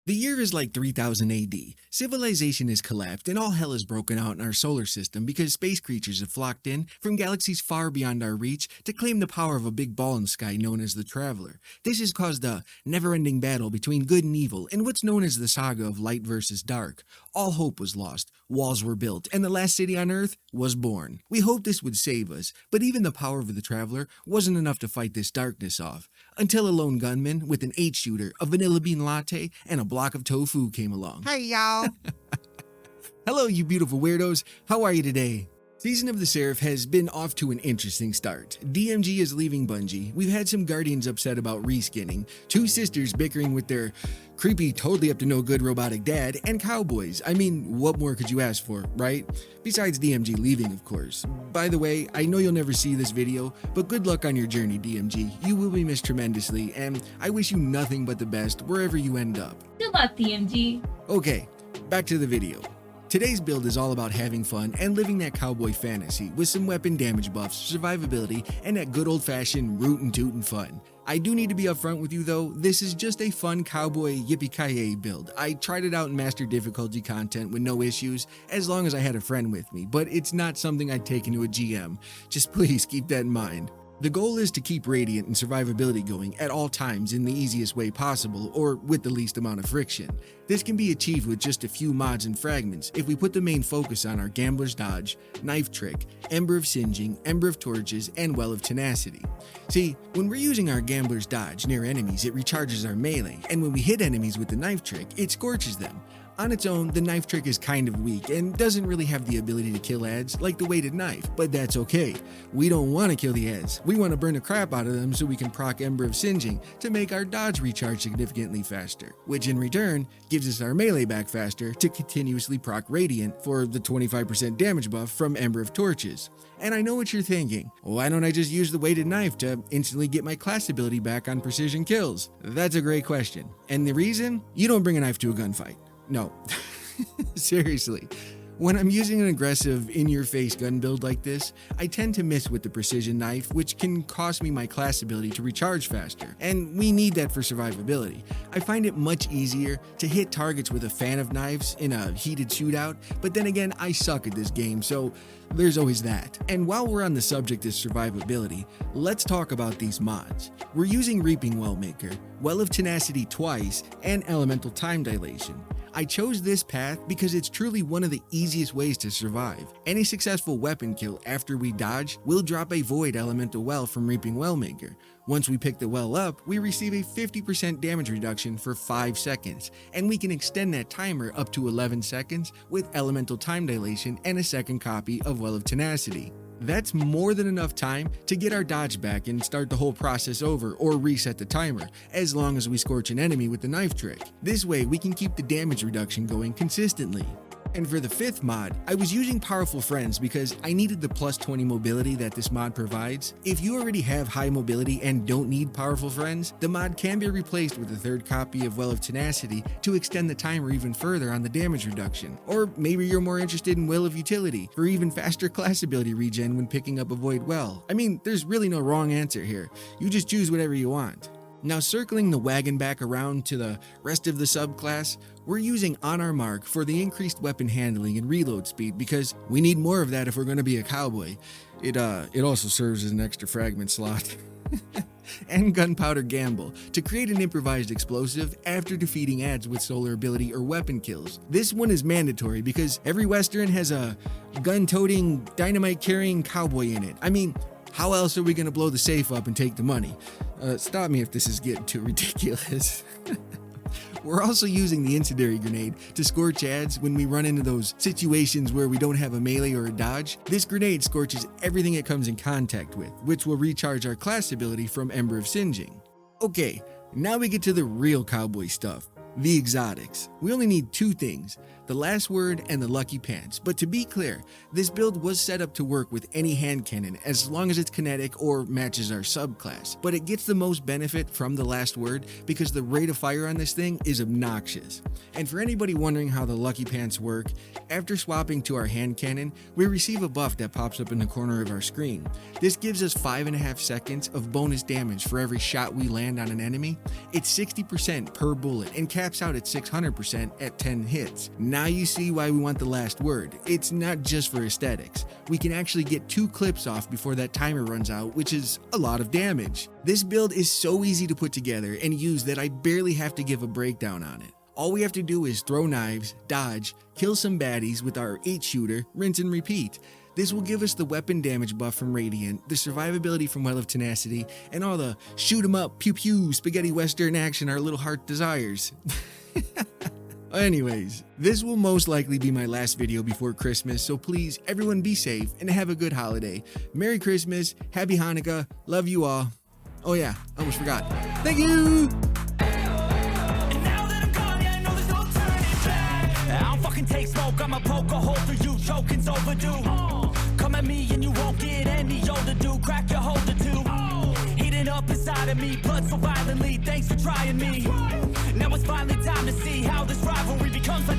The year is like 3000 AD. Civilization has collapsed and all hell has broken out in our solar system because space creatures have flocked in from galaxies far beyond our reach to claim the power of a big ball in the sky known as the Traveler. This has caused a never-ending battle between good and evil in what's known as the saga of light versus dark. All hope was lost, walls were built, and the last city on Earth was born. We hoped this would save us, but even the power of the Traveler wasn't enough to fight this darkness off. Until a lone gunman with an 8-shooter, a vanilla bean latte, and a block of tofu came along. Hey, y'all. Hello, you beautiful weirdos. How are you today? Season of the Seraph has been off to an interesting start. DMG is leaving Bungie. We've had some guardians upset about reskinning, 2 sisters bickering with their creepy, totally up to no good robotic dad, and cowboys. I mean, what more could you ask for, right? Besides DMG leaving, of course. By the way, I know you'll never see this video, but good luck on your journey, DMG. You will be missed tremendously, and I wish you nothing but the best wherever you end up. Good luck, DMG. Okay, back to the video. Today's build is all about having fun and living that cowboy fantasy with some weapon damage buffs, survivability, and that good old-fashioned rootin' tootin' fun. I do need to be upfront with you though, this is just a fun cowboy yippee-ki-yay build. I tried it out in master difficulty content with no issues, as long as I had a friend with me, but it's not something I'd take into a GM. Just please keep that in mind. The goal is to keep Radiant and survivability going at all times in the easiest way possible, or with the least amount of friction. This can be achieved with just a few mods and fragments if we put the main focus on our Gambler's Dodge, Knife Trick, Ember of Singeing, Ember of Torches, and Well of Tenacity. See, when we're using our Gambler's Dodge near enemies, it recharges our melee, and when we hit enemies with the Knife Trick, it scorches them. On its own, the Knife Trick is kind of weak and doesn't really have the ability to kill ads like the weighted knife, but that's okay. We don't want to kill the ads, we want to burn the crap out of them so we can proc Ember of Singeing to make our dodge recharge significantly faster, which in return gives us our melee back faster to continuously proc Radiant for the 25% damage buff from Ember of Torches. And I know what you're thinking, why don't I just use the weighted knife to instantly get my class ability back on precision kills? That's a great question, and the reason? You don't bring a knife to a gunfight. No, seriously. When I'm using an aggressive, in-your-face gun build like this, I tend to miss with the precision knife, which can cost me my class ability to recharge faster, and we need that for survivability. I find it much easier to hit targets with a fan of knives in a heated shootout, but then again, I suck at this game, so there's always that. And while we're on the subject of survivability, let's talk about these mods. We're using Reaping Wellmaker, Well of Tenacity twice, and Elemental Time Dilation. I chose this path because it's truly one of the easiest ways to survive. Any successful weapon kill after we dodge will drop a Void Elemental Well from Reaping Wellmaker. Once we pick the well up, we receive a 50% damage reduction for 5 seconds, and we can extend that timer up to 11 seconds with Elemental Time Dilation and a second copy of Well of Tenacity. That's more than enough time to get our dodge back and start the whole process over or reset the timer, as long as we scorch an enemy with the Knife Trick. This way we can keep the damage reduction going consistently. And for the 5th mod, I was using Powerful Friends because I needed the plus 20 mobility that this mod provides. If you already have high mobility and don't need Powerful Friends, the mod can be replaced with a 3rd copy of Well of Tenacity to extend the timer even further on the damage reduction. Or maybe you're more interested in Will of Utility for even faster class ability regen when picking up a Void Well. I mean, there's really no wrong answer here. You just choose whatever you want. Now, circling the wagon back around to the rest of the subclass, we're using On Our Mark for the increased weapon handling and reload speed because we need more of that if we're going to be a cowboy. It also serves as an extra fragment slot. And Gunpowder Gamble to create an improvised explosive after defeating ads with solar ability or weapon kills. This one is mandatory because every Western has a gun-toting, dynamite-carrying cowboy in it. I mean, how else are we going to blow the safe up and take the money? Stop me if this is getting too ridiculous. We're also using the Incendiary Grenade to scorch ads when we run into those situations where we don't have a melee or a dodge. This grenade scorches everything it comes in contact with, which will recharge our class ability from Ember of Singeing. Okay, now we get to the real cowboy stuff. The exotics. We only need 2 things, the last word and the lucky pants, but to be clear, this build was set up to work with any hand cannon as long as it's kinetic or matches our subclass, but it gets the most benefit from the last word because the rate of fire on this thing is obnoxious. And for anybody wondering how the lucky pants work, after swapping to our hand cannon, we receive a buff that pops up in the corner of our screen. This gives us 5.5 seconds of bonus damage for every shot we land on an enemy. It's 60% per bullet and caps out at 600% at 10 hits. Now you see why we want the last word. It's not just for aesthetics. We can actually get 2 clips off before that timer runs out, which is a lot of damage. This build is so easy to put together and use that I barely have to give a breakdown on it. All we have to do is throw knives, dodge, kill some baddies with our 8-shooter, rinse and repeat. This will give us the weapon damage buff from Radiant, the survivability from Well of Tenacity, and all the shoot 'em up, pew pew, spaghetti western action our little heart desires. Anyways, this will most likely be my last video before Christmas, so please everyone be safe and have a good holiday. Merry Christmas, Happy Hanukkah, love you all. Oh yeah, almost forgot. Thank you! Take smoke, I'ma poke a hole through you, choking's overdue. Come at me and you won't get any older, dude. Crack your holder too. Heating up inside of me, blood so violently. Thanks for trying me. Now it's finally time to see how this rivalry becomes a